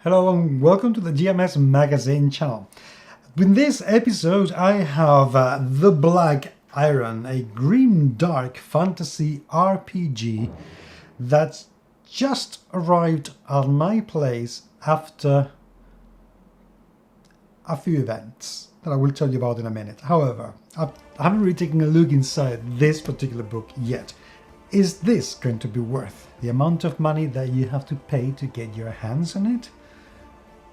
Hello and welcome to the GMS Magazine channel. In this episode I have The Black Iron, a grim dark fantasy RPG that's just arrived at my place after a few events that I will tell you about in a minute. However, I haven't really taken a look inside this particular book yet. Is this going to be worth the amount of money that you have to pay to get your hands on it?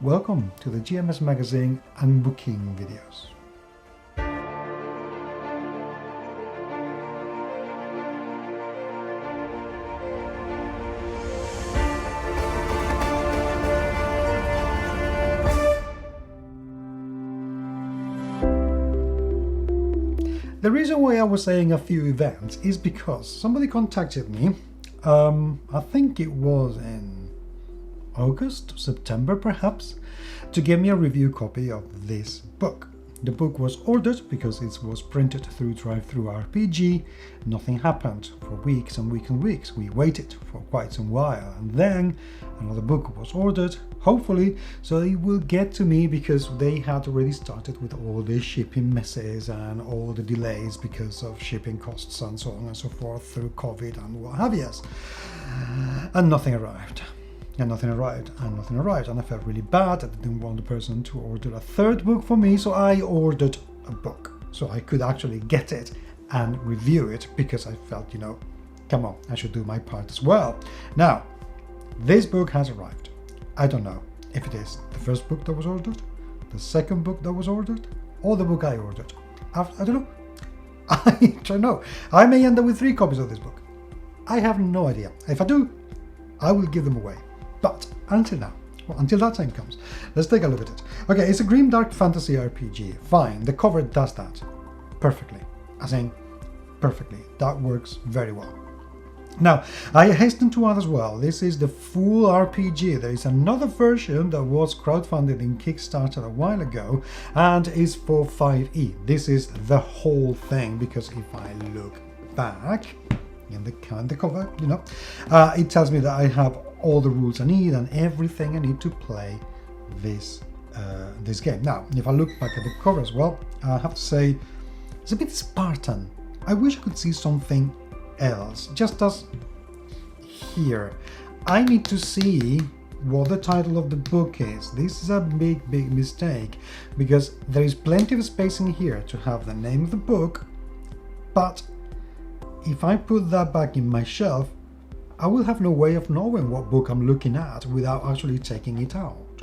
Welcome to the GMS Magazine unbooking videos. The reason why I was saying a few events is because somebody contacted me, I think it was in August, September perhaps, to give me a review copy of this book. The book was ordered because it was printed through drive-thrurpg. Nothing happened for weeks and weeks and weeks. We waited for quite some while, and then another book was ordered, hopefully, so it will get to me, because they had already started with all the shipping messes and all the delays because of shipping costs and so on and so forth through COVID and what have you. And nothing arrived. And nothing arrived, and I felt really bad. I didn't want the person to order a third book for me, so I ordered a book so I could actually get it and review it, because I felt, come on, I should do my part as well. Now, this book has arrived. I don't know if it is the first book that was ordered, the second book that was ordered, or the book I ordered. I don't know. I don't know. I may end up with 3 copies of this book. I have no idea. If I do, I will give them away. But until now, until that time comes, let's take a look at it. Okay, it's a grim dark fantasy RPG. Fine, the cover does that perfectly. As in, perfectly. That works very well. Now, I hasten to add as well, this is the full RPG. There is another version that was crowdfunded in Kickstarter a while ago and is for 5e. This is the whole thing, because if I look back in the cover, it tells me that I have all the rules I need and everything I need to play this game. Now, if I look back at the cover as well, I have to say it's a bit Spartan. I wish I could see something else, just as here. I need to see what the title of the book is. This is a big mistake, because there is plenty of space in here to have the name of the book, but if I put that back in my shelf, I will have no way of knowing what book I'm looking at without actually taking it out.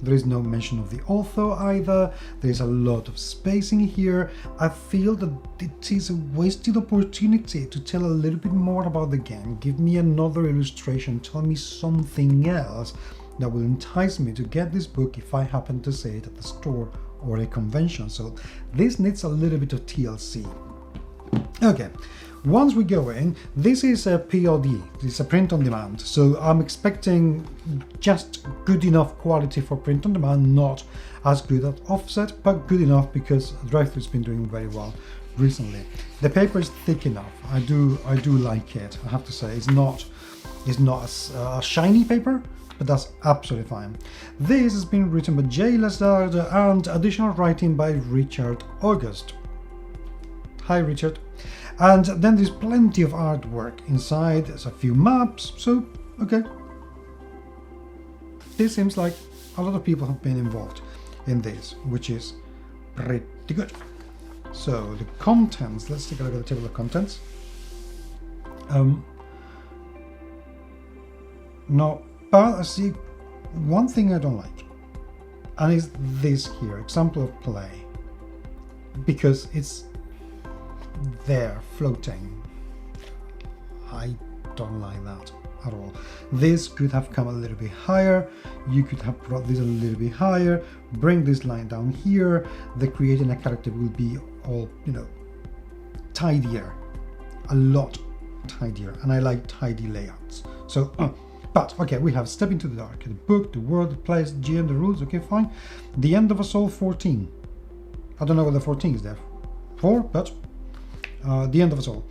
There is no mention of the author either. There is a lot of space in here. I feel that it is a wasted opportunity to tell a little bit more about the game. Give me another illustration, tell me something else that will entice me to get this book if I happen to see it at the store or a convention. So this needs a little bit of TLC. Okay. Once we go in, this is a POD, it's a print on demand, so I'm expecting just good enough quality for print on demand, not as good at offset, but good enough because drive-thru's been doing very well recently. The paper is thick enough. I do like it. I have to say, it's not a shiny paper, but that's absolutely fine. This has been written by Jay Lazard and additional writing by Richard August. Hi, Richard. And then there's plenty of artwork inside. There's a few maps, so okay. This seems like a lot of people have been involved in this, which is pretty good. So the contents, let's take a look at the table of contents. Not bad. I see one thing I don't like, and it's this here, example of play, because it's there floating. I don't like that at all. This could have come a little bit higher. You could have brought this a little bit higher, bring this line down here. The creating a character will be all, tidier, a lot tidier, and I like tidy layouts. So but okay, we have Step into the Dark, the book, the world, the place, the GM, the rules. Okay, fine. The End of Us All 14. I don't know whether 14 is there for, but The End of Us All.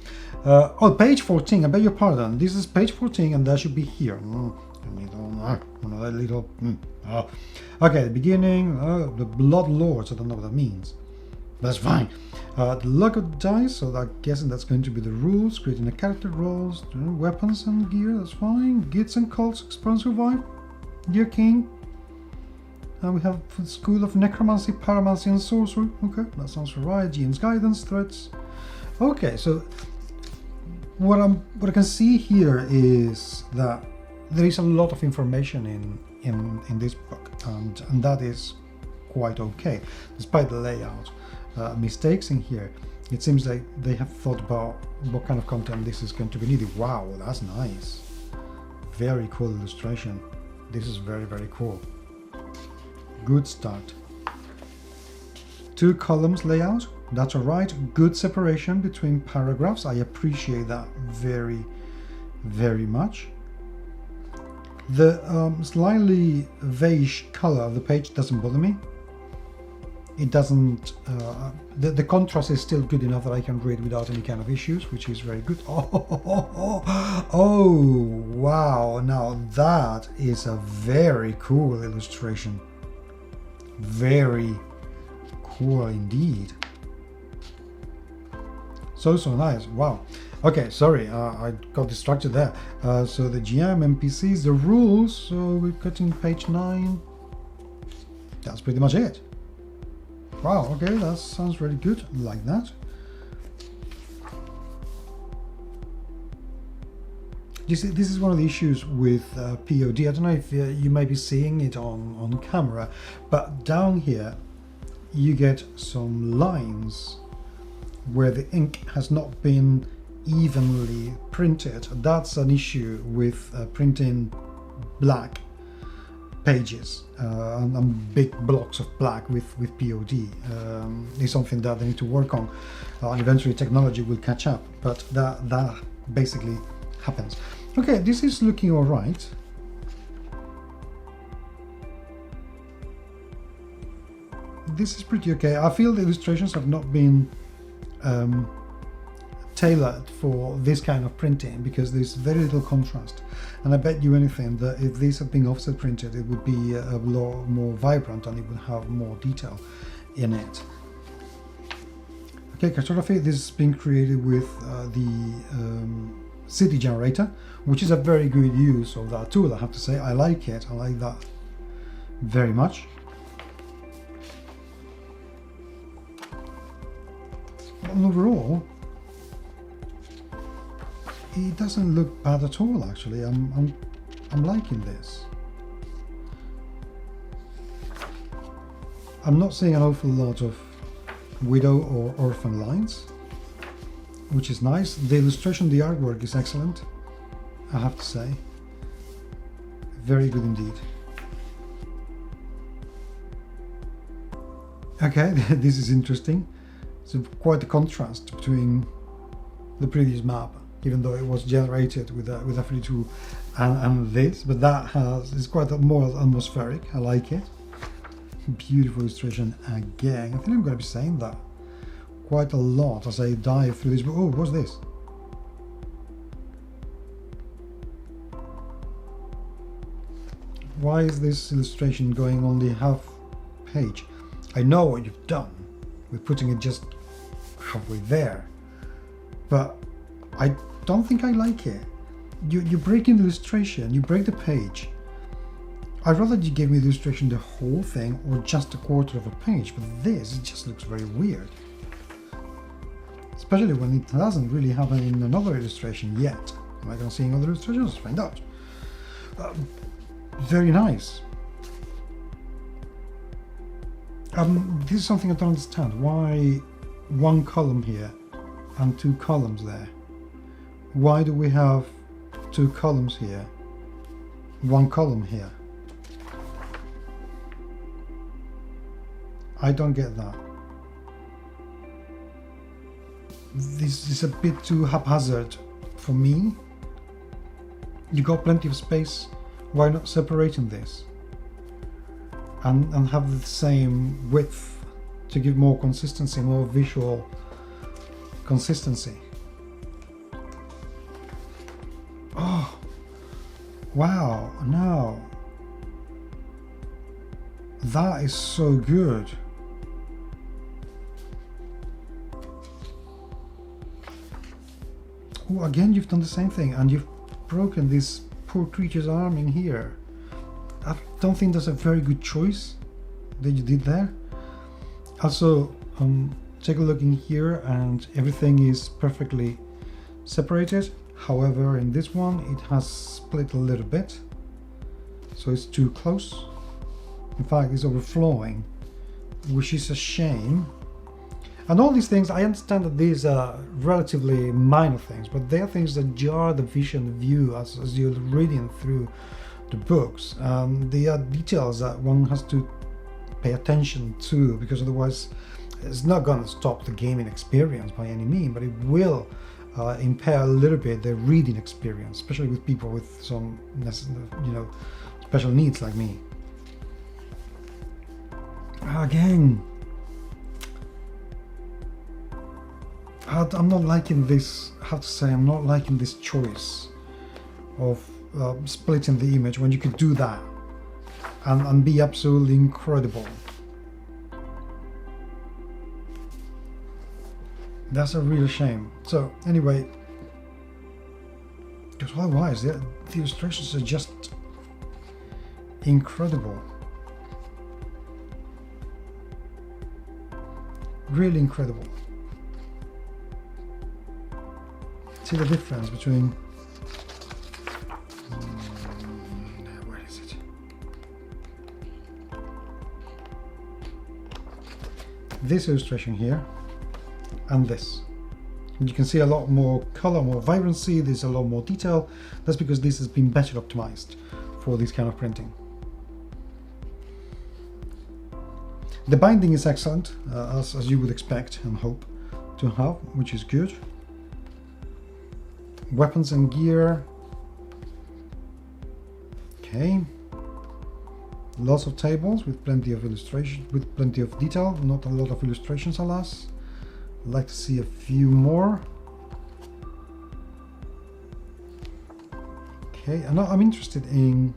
Oh, page 14, I beg your pardon. This is page 14 and that should be here. I don't Another little... Okay, the beginning, the Blood Lords, I don't know what that means. That's fine. The luck of the dice, so I'm guessing that's going to be the rules. Creating a character, rolls, weapons and gear, that's fine. Gits and cults, explore and survive. Dear King. We have School of Necromancy, Pyromancy and Sorcery. Okay, that sounds right. GM's guidance, threats. Okay, so what I can see here is that there is a lot of information in this book, and that is quite okay, despite the layout. Mistakes in here. It seems like they have thought about what kind of content this is going to be needed. Wow, that's nice. Very cool illustration. This is very, very cool. Good start. 2 columns layout. That's alright. Good separation between paragraphs. I appreciate that very, very much. The slightly beige color of the page doesn't bother me. It doesn't, the contrast is still good enough that I can read without any kind of issues, which is very good. Oh, wow, now that is a very cool illustration. Very cool indeed. So nice, wow. Okay, sorry, I got distracted there. So the GM, NPCs, the rules, so we're cutting page 9. That's pretty much it. Wow, okay, that sounds really good, like that. You see, this is one of the issues with POD. I don't know if you may be seeing it on camera, but down here you get some lines where the ink has not been evenly printed. That's an issue with printing black pages and big blocks of black with POD. It's something that they need to work on, and eventually technology will catch up, but that basically happens. Okay, this is looking all right. This is pretty okay. I feel the illustrations have not been tailored for this kind of printing because there's very little contrast, and I bet you anything that if these had been offset printed it would be a lot more vibrant and it would have more detail in it. Okay, cartography, this has been created with the city generator, which is a very good use of that tool, I have to say. I like it, I like that very much. And overall, it doesn't look bad at all, actually. I'm liking this. I'm not seeing an awful lot of widow or orphan lines, which is nice. The illustration, the artwork is excellent, I have to say. Very good indeed. Okay, this is interesting. So quite a contrast between the previous map, even though it was generated with a free tool and this, but that is quite more atmospheric. I like it. Beautiful illustration again. I think I'm going to be saying that quite a lot as I dive through this. Oh, what's this? Why is this illustration going only half page? I know what you've done with putting it just halfway there, but I don't think I like it. You're breaking the illustration, you break the page. I'd rather you gave me the illustration the whole thing or just a quarter of a page, but this, it just looks very weird. Especially when it hasn't really happened in another illustration yet. Am I going to see other illustrations? Let's find out. Very nice. This is something I don't understand. Why one column here and 2 columns there? Why do we have 2 columns here, 1 column here? I don't get that. This is a bit too haphazard for me. You got plenty of space. Why not separating this and have the same width to give more consistency, more visual consistency? Oh, wow, no. That is so good. Oh, again, you've done the same thing, and you've broken this poor creature's arm in here. I don't think that's a very good choice that you did there. Also, take a look in here, and everything is perfectly separated. However, in this one, it has split a little bit, so it's too close. In fact, it's overflowing, which is a shame. And all these things, I understand that these are relatively minor things, but they are things that jar the vision, the view as you're reading through the books. They are details that one has to pay attention to, because otherwise it's not going to stop the gaming experience by any means, but it will impair a little bit the reading experience, especially with people with some, special needs like me. Again, I'm not liking this. I have to say, I'm not liking this choice of splitting the image when you could do that and be absolutely incredible. That's a real shame. So anyway, because otherwise the illustrations are just incredible. Really incredible. See the difference between where is it? This illustration here and this. And you can see a lot more color, more vibrancy. There's a lot more detail. That's because this has been better optimized for this kind of printing. The binding is excellent, as you would expect and hope to have, which is good. Weapons and gear. Okay. Lots of tables with plenty of illustration, with plenty of detail. Not a lot of illustrations, alas. I'd like to see a few more. Okay, and now I'm interested in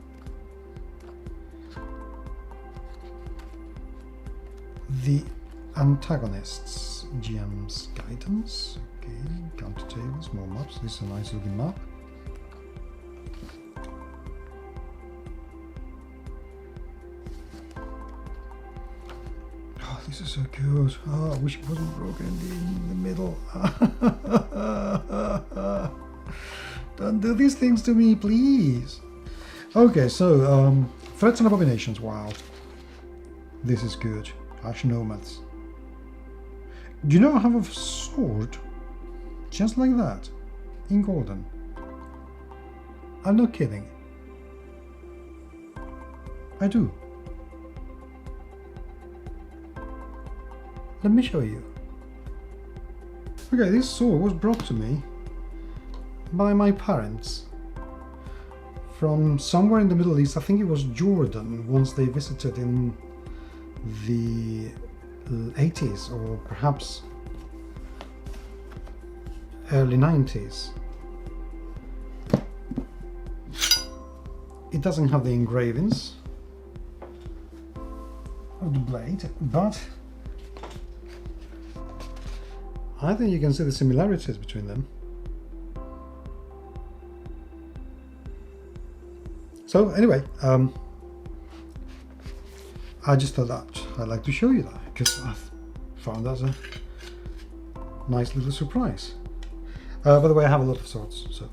the antagonists. GM's guidance. Okay, counter tables, more maps. This is a nice looking map. Oh, this is so good. Oh, I wish it wasn't broken in the middle. Don't do these things to me, please. Okay, so threats and abominations. Wow, this is good. Ash nomads. Do you know I have a sword just like that in golden? I'm not kidding. I do. Let me show you. Okay, this sword was brought to me by my parents from somewhere in the Middle East. I think it was Jordan, once they visited in the 80s or perhaps early 90s. It doesn't have the engravings of the blade, but I think you can see the similarities between them. So anyway, I just thought that I'd like to show you that because I found that a nice little surprise. By the way, I have a lot of swords, so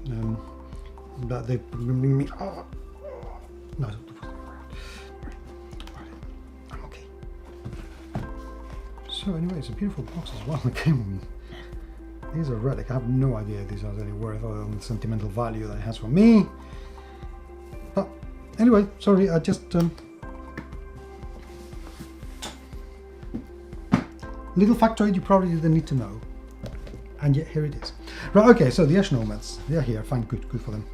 but they bring me. Oh, no, I'm okay. So anyway, it's a beautiful box as well. It came with me. These are relic. I have no idea if these has any worth other than the sentimental value that it has for me. But anyway, sorry, I just little factoid you probably didn't need to know, and yet here it is. Right, okay, so the Ash Nomads, they're here, fine, good for them.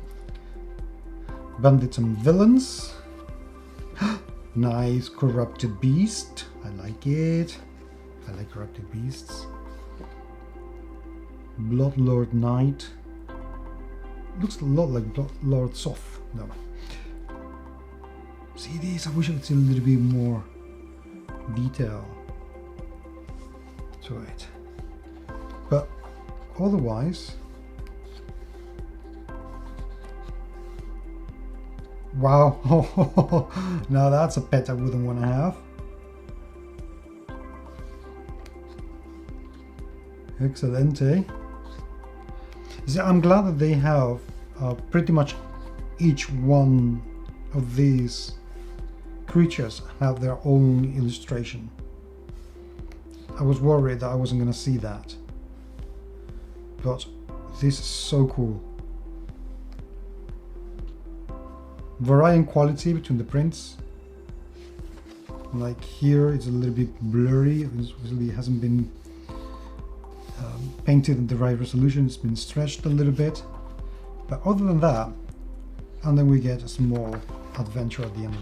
Bandits and villains. Nice corrupted beast, I like it. I like corrupted beasts. Bloodlord Knight. Looks a lot like Lord Soth. No. See these? I wish I could see a little bit more detail to it. But otherwise, wow, now that's a pet I wouldn't want to have. Excelente. See, I'm glad that they have pretty much each one of these creatures have their own illustration. I was worried that I wasn't going to see that, but this is so cool. Varying quality between the prints. Like here, it's a little bit blurry. It really hasn't been painted at the right resolution. It's been stretched a little bit, but other than that, and then we get a small adventure at the end.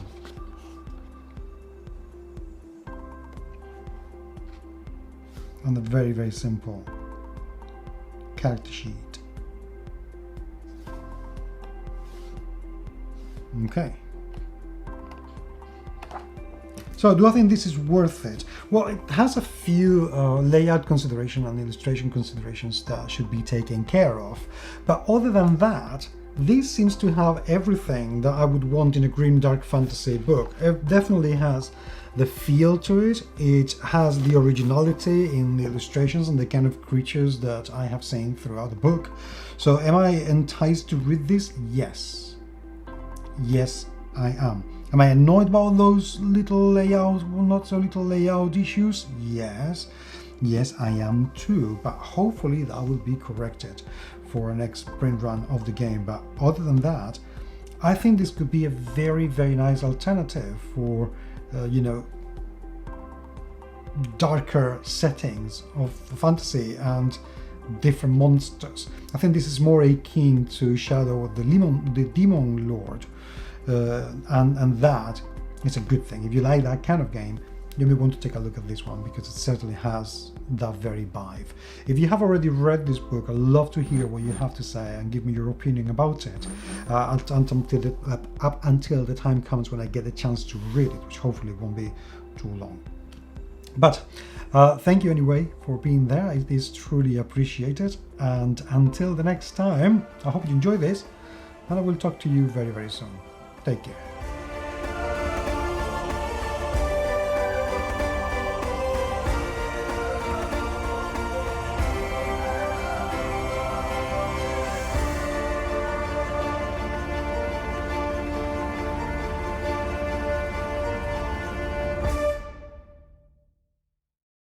And a very, very simple character sheet. Okay. So do I think this is worth it? Well, it has a few layout consideration and illustration considerations that should be taken care of. But other than that, this seems to have everything that I would want in a grim dark fantasy book. It definitely has the feel to it. It has the originality in the illustrations and the kind of creatures that I have seen throughout the book. So am I enticed to read this? Yes. Yes, I am. Am I annoyed about those little layout, well, not so little layout issues? Yes. Yes, I am too. But hopefully that will be corrected for a next print run of the game. But other than that, I think this could be a very, very nice alternative for, you know, darker settings of fantasy and different monsters. I think this is more akin to Shadow of the Demon Lord. And that is a good thing. If you like that kind of game, you may want to take a look at this one because it certainly has that very vibe. If you have already read this book, I'd love to hear what you have to say and give me your opinion about it up until the time comes when I get a chance to read it, which hopefully won't be too long. But thank you anyway for being there. It is truly appreciated. And until the next time, I hope you enjoy this, and I will talk to you very, very soon. Take care.